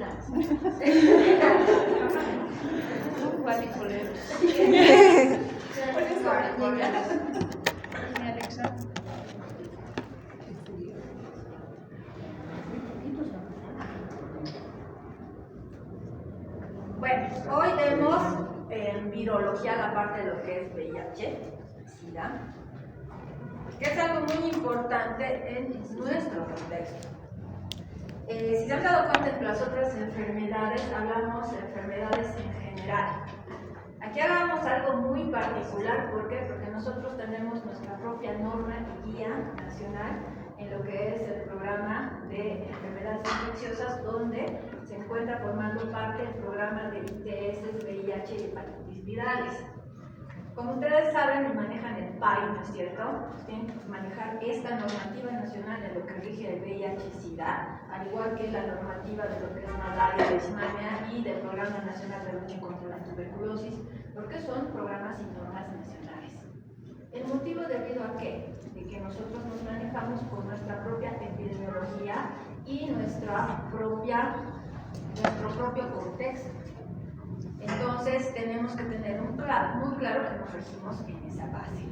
vida. Alexa. Bueno, hoy vemos en virología la parte de lo que es VIH, SIDA, que es algo muy importante en nuestro contexto. Si se han dado cuenta en las otras enfermedades, hablamos de enfermedades en general. Aquí hagamos algo muy particular, ¿por qué? Porque nosotros tenemos nuestra propia norma y guía nacional en lo que es el programa de enfermedades infecciosas, donde se encuentra formando parte del programa de ITS, VIH y hepatitis virales. Como ustedes saben y manejan el PAI, ¿no es cierto? Tienen que manejar esta normativa nacional de lo que rige el VIH-Sida, al igual que la normativa de lo que es malaria, leishmania y del Programa Nacional de Lucha contra la Tuberculosis, porque son programas y normas nacionales. ¿El motivo debido a qué? De que nosotros nos manejamos con nuestra propia epidemiología y nuestro propio contexto. Entonces tenemos que tener muy claro que nos regimos en esa base.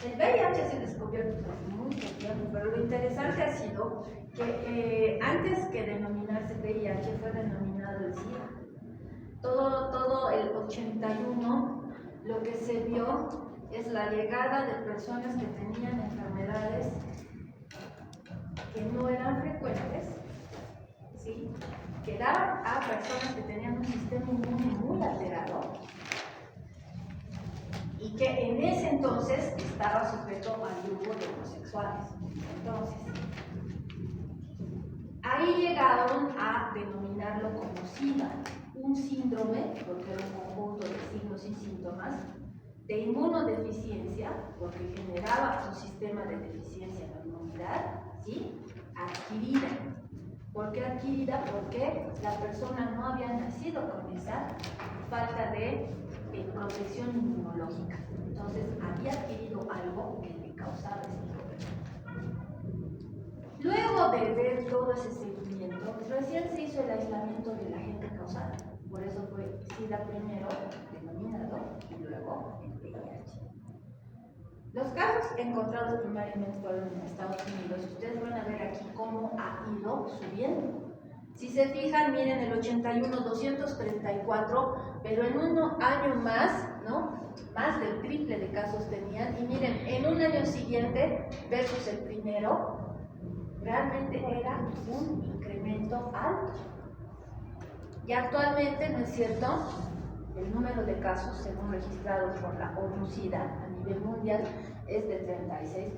El VIH se descubrió hace mucho tiempo, pero lo interesante ha sido que antes que denominarse VIH fue denominado el SIDA. Todo el 81 lo que se vio es la llegada de personas que tenían enfermedades que no eran frecuentes, ¿sí? Que daban a personas que tenían un sistema inmune muy alterado y que en ese entonces estaba sujeto al grupo de homosexuales. Entonces, ahí llegaron a denominarlo como SIDA, un síndrome, porque era un conjunto de signos y síntomas, de inmunodeficiencia, porque generaba un sistema de deficiencia de inmunidad, ¿sí? Adquirida. ¿Por qué adquirida? Porque la persona no había nacido con esa falta de protección inmunológica. Entonces había adquirido algo que le causaba ese problema. Luego de ver todo ese seguimiento, recién se hizo el aislamiento del agente causante. Por eso fue SIDA primero denominado y luego el VIH. Los casos encontrados primariamente fueron en Estados Unidos. Ustedes van a ver aquí cómo ha ido subiendo. Si se fijan, miren, el 81, 234, pero en un año más, ¿no? Más del triple de casos tenían. Y miren, en un año siguiente versus el primero, realmente era un incremento alto. Y actualmente, ¿no es cierto?, el número de casos, según registrados por la ONU-SIDA a nivel mundial, es de 36.9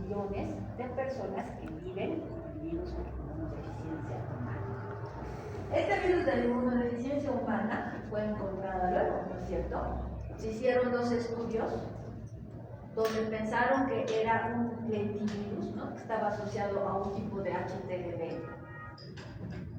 millones de personas que viven con el virus de inmunodeficiencia humana. Este virus de la inmunodeficiencia humana fue encontrado luego, ¿no es cierto? Se hicieron 2 estudios donde pensaron que era un lentivirus, ¿no?, que estaba asociado a un tipo de HTLV.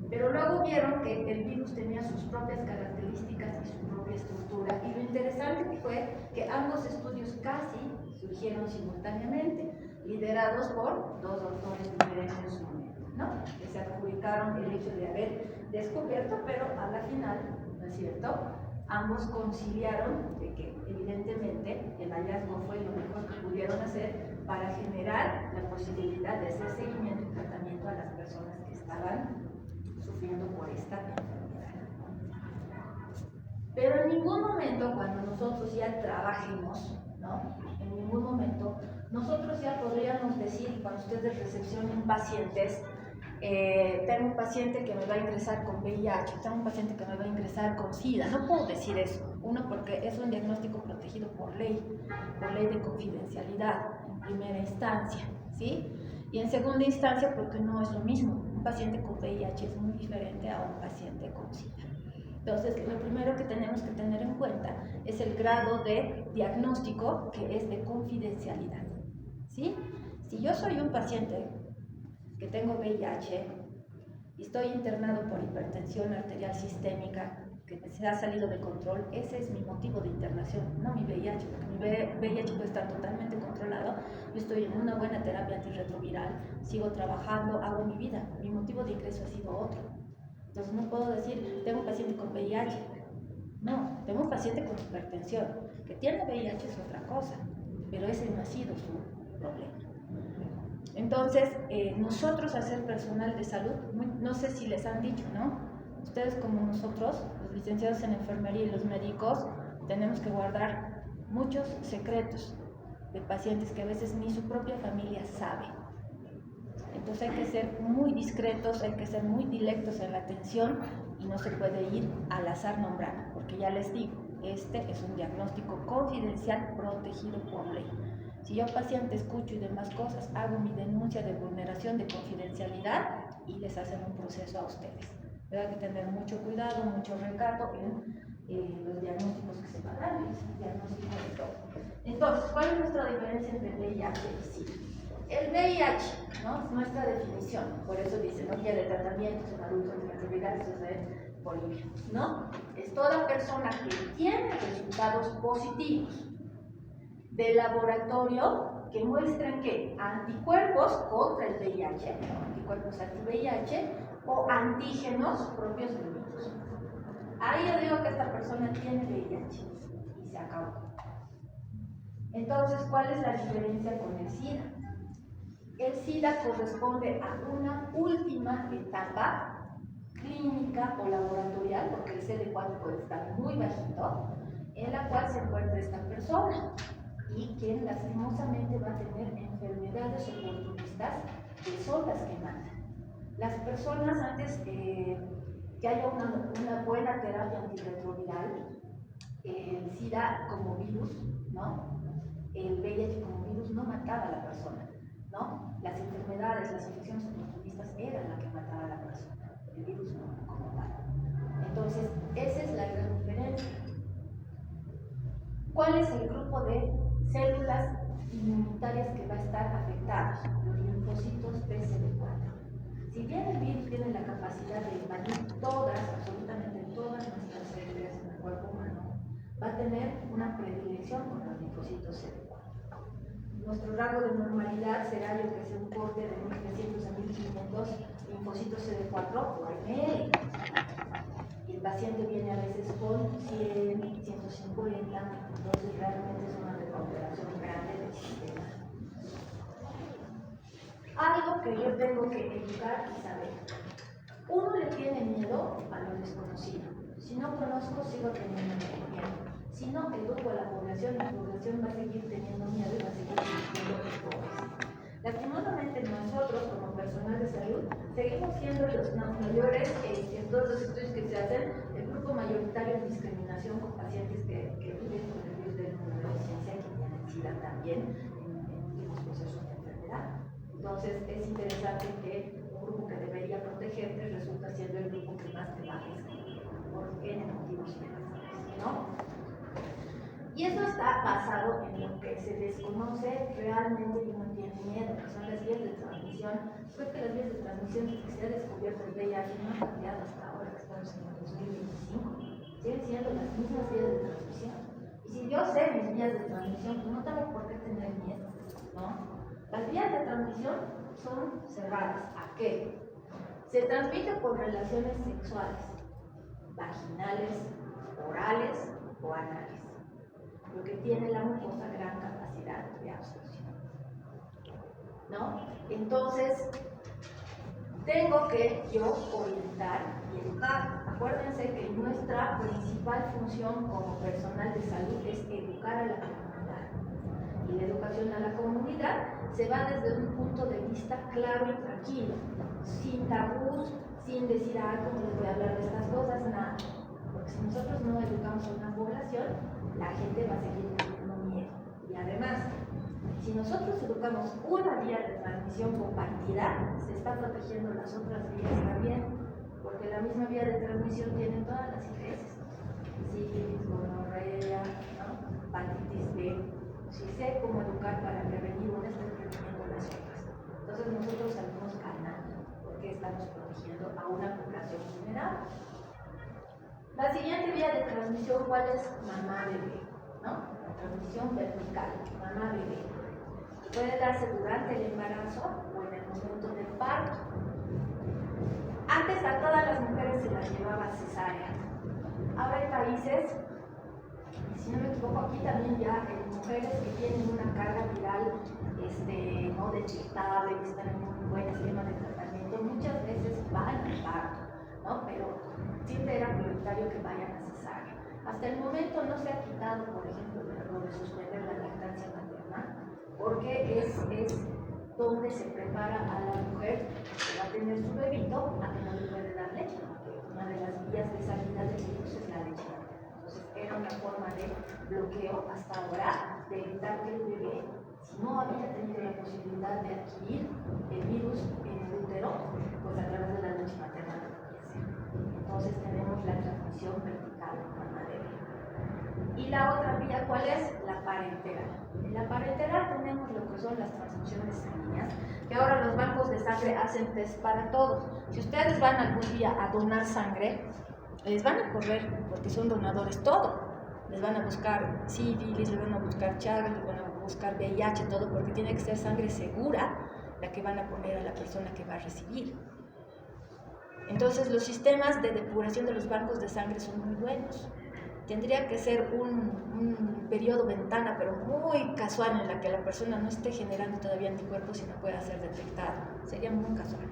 Pero luego vieron que el virus tenía sus propias características y su propia estructura. Y lo interesante fue que ambos estudios casi surgieron simultáneamente, liderados por 2 autores diferentes en su momento, ¿no?, que se adjudicaron el hecho de haber descubierto, pero a la final, ¿no es cierto?, ambos conciliaron de que evidentemente el hallazgo fue lo mejor que pudieron hacer para generar la posibilidad de hacer seguimiento y tratamiento a las personas que estaban sufriendo por esta enfermedad. Pero en ningún momento, cuando nosotros ya trabajemos, ¿no?, en ningún momento nosotros ya podríamos decir, cuando ustedes recepcionen pacientes, tengo un paciente que me va a ingresar con VIH, tengo un paciente que me va a ingresar con SIDA. No puedo decir eso. Uno, porque es un diagnóstico protegido por ley de confidencialidad en primera instancia, ¿sí? Y en segunda instancia, porque no es lo mismo. Un paciente con VIH es muy diferente a un paciente con SIDA. Entonces, lo primero que tenemos que tener en cuenta es el grado de diagnóstico, que es de confidencialidad, ¿sí? Si yo soy un paciente que tengo VIH y estoy internado por hipertensión arterial sistémica que se ha salido de control, ese es mi motivo de internación, no mi VIH, porque mi VIH puede estar totalmente controlado. Yo estoy en una buena terapia antirretroviral, sigo trabajando, hago mi vida. Mi motivo de ingreso ha sido otro. Entonces no puedo decir, tengo un paciente con VIH. No, tengo un paciente con hipertensión. Que tiene VIH es otra cosa, pero ese no ha sido su problema. Entonces, nosotros, al ser personal de salud, no sé si les han dicho, ¿no? Ustedes como nosotros, los licenciados en enfermería y los médicos, tenemos que guardar muchos secretos de pacientes que a veces ni su propia familia sabe. Entonces hay que ser muy discretos, hay que ser muy directos en la atención y no se puede ir al azar nombrando, porque ya les digo, este es un diagnóstico confidencial protegido por ley. Si yo paciente escucho y demás cosas, hago mi denuncia de vulneración de confidencialidad y les hacen un proceso a ustedes. Pero hay que tener mucho cuidado, mucho recato en los diagnósticos que se van a dar, el diagnóstico de todo. Entonces, ¿cuál es nuestra diferencia entre el VIH y el SIDA? El VIH, ¿no? Es nuestra definición, por eso dice, no quiere tratamientos en adultos antirretrovirales, eso es de Bolivia, ¿no? Es toda persona que tiene resultados positivos de laboratorio que muestran que anticuerpos contra el VIH, anticuerpos anti-VIH o antígenos propios del virus. Ahí yo digo que esta persona tiene VIH y se acabó. Entonces, ¿cuál es la diferencia con el SIDA? El SIDA corresponde a una última etapa clínica o laboratorial, porque el CD4 puede estar muy bajito, en la cual se encuentra esta persona y quien lastimosamente va a tener enfermedades oportunistas que son las que matan. Las personas antes que haya una buena terapia antirretroviral, el SIDA como virus, ¿no? El VIH como virus no mataba a la persona, ¿no? Las enfermedades, las infecciones oportunistas eran las que mataban a la persona, el virus no como tal. Entonces, esa es la gran diferencia. ¿Cuál es el grupo de células inmunitarias que va a estar afectados? Los linfocitos TCD4. Si bien el virus tiene la capacidad de invadir todas, absolutamente todas nuestras células en el cuerpo humano, va a tener una predilección por los linfocitos CD4. Nuestro rango de normalidad será, yo que sé, un corte de 1300 a 1500 linfocitos CD4 por ml. Y el paciente viene a veces con 100, 150, entonces realmente es una recuperación grande del sistema. Algo que yo tengo que educar y saber. Uno le tiene miedo a lo desconocido. Si no conozco, sigo teniendo miedo. Si no educo a la población va a seguir teniendo miedo y va a seguir teniendo errores. Lastimosamente nosotros, como personal de salud, seguimos siendo los mayores, en todos los estudios que se hacen, el grupo mayoritario en discriminación con pacientes que viven con el virus de la inmunodeficiencia, que tienen SIDA también en últimos procesos de enfermedad. Entonces es interesante que un grupo que debería protegerte resulta siendo el grupo que más te va a riesgo por N motivos, ¿no? Y eso está basado en lo que se desconoce realmente y uno tiene miedo, que son las vías de transmisión. Creo que las vías de transmisión que se ha descubierto el VIH no han cambiado hasta ahora, que estamos en el 2025. Siguen siendo las mismas vías de transmisión. Y si yo sé mis vías de transmisión, pues no tengo por qué tener miedo, ¿no? Las vías de transmisión son cerradas. ¿A qué? Se transmite por relaciones sexuales, vaginales, orales o anales, lo que tiene la mucosa gran capacidad de absorción, ¿no? Entonces, tengo que yo orientar y educar. Acuérdense que nuestra principal función como personal de salud es educar a la comunidad. Y la educación a la comunidad se va desde un punto de vista claro y tranquilo, sin tabús, sin decir, ¿cómo les voy a hablar de estas cosas? Nada. Porque si nosotros no educamos a una población, la gente va a seguir teniendo miedo. Y además, si nosotros educamos una vía de transmisión compartida, se está protegiendo las otras vías también, porque la misma vía de transmisión tiene todas las IGS, sífilis, gonorrea, ¿no? Hepatitis B. Si sé cómo educar para prevenir una, estoy preveniendo las otras. Entonces nosotros salimos ganando, porque estamos protegiendo a una población vulnerable. La siguiente vía de transmisión, ¿cuál es? Mamá-bebé, ¿no? La transmisión vertical, mamá-bebé. Puede darse durante el embarazo o en el momento del parto. Antes a todas las mujeres se países, si no me equivoco, aquí también ya mujeres que tienen una carga viral no detectable, que están en un buen esquema de tratamiento, muchas veces van al parto, ¿no? Pero siempre era prioritario que vayan a cesárea. Hasta el momento no se ha quitado, por ejemplo, lo de suspender la lactancia materna, porque es donde se prepara a la mujer que va a tener su bebito a que no le puede dar leche, porque una de las vías de salida del virus es la leche materna. Entonces era una forma de bloqueo hasta ahora de evitar que el bebé, si no había tenido la posibilidad de adquirir el virus en el útero, pues a través de la leche materna lo podía hacer. Entonces tenemos la transmisión vertical mamadera. Y la otra vía, ¿cuál es? La parenteral. En la parenteral tenemos lo que son las transfusiones sanguíneas, que ahora los bancos de sangre hacen test para todos. Si ustedes van algún día a donar sangre, les van a correr, porque son donadores, todo. Les van a buscar sífilis, les van a buscar Chagas, les van a buscar VIH, todo, porque tiene que ser sangre segura la que van a poner a la persona que va a recibir. Entonces los sistemas de depuración de los bancos de sangre son muy buenos. Tendría que ser un periodo ventana, pero muy casual, en la que la persona no esté generando todavía anticuerpos y no pueda ser detectado. Sería muy casual.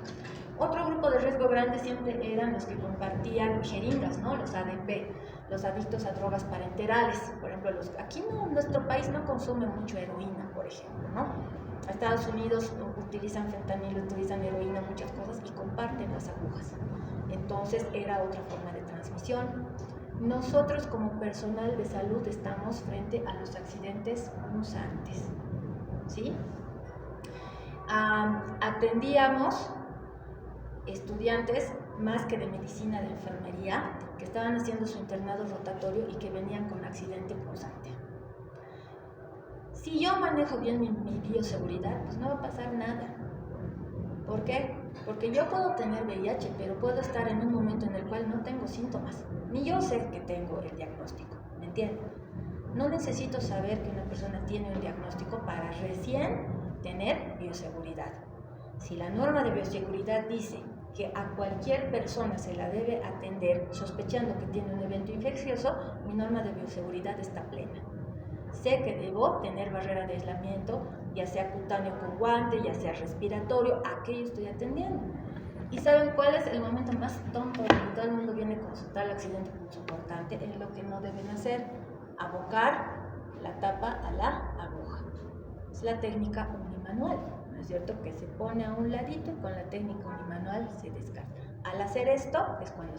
Otro grupo de riesgo grande siempre eran los que compartían jeringas, ¿no? Los ADP, los adictos a drogas parenterales. Por ejemplo, aquí nuestro país no consume mucho heroína, por ejemplo, ¿no? Estados Unidos utilizan fentanilo, utilizan heroína, muchas cosas, y comparten las agujas. Entonces era otra forma de transmisión. Nosotros como personal de salud estamos frente a los accidentes punzantes, ¿sí? Atendíamos estudiantes más que de medicina, de enfermería, que estaban haciendo su internado rotatorio y que venían con accidente punzante. Si yo manejo bien mi bioseguridad, pues no va a pasar nada. ¿Por qué? Porque yo puedo tener VIH, pero puedo estar en un momento en el cual no tengo síntomas. Ni yo sé que tengo el diagnóstico, ¿me entienden? No necesito saber que una persona tiene un diagnóstico para recién tener bioseguridad. Si la norma de bioseguridad dice que a cualquier persona se la debe atender sospechando que tiene un evento infeccioso, mi norma de bioseguridad está plena. Sé que debo tener barrera de aislamiento, ya sea cutáneo con guante, ya sea respiratorio, a qué yo estoy atendiendo. ¿Y saben cuál es el momento más tonto donde todo el mundo viene a consultar el accidente punzocortante? Es lo que no deben hacer: abocar la tapa a la aguja. Es la técnica unimanual, ¿no es cierto? Que se pone a un ladito y con la técnica unimanual se descarta. Al hacer esto es cuando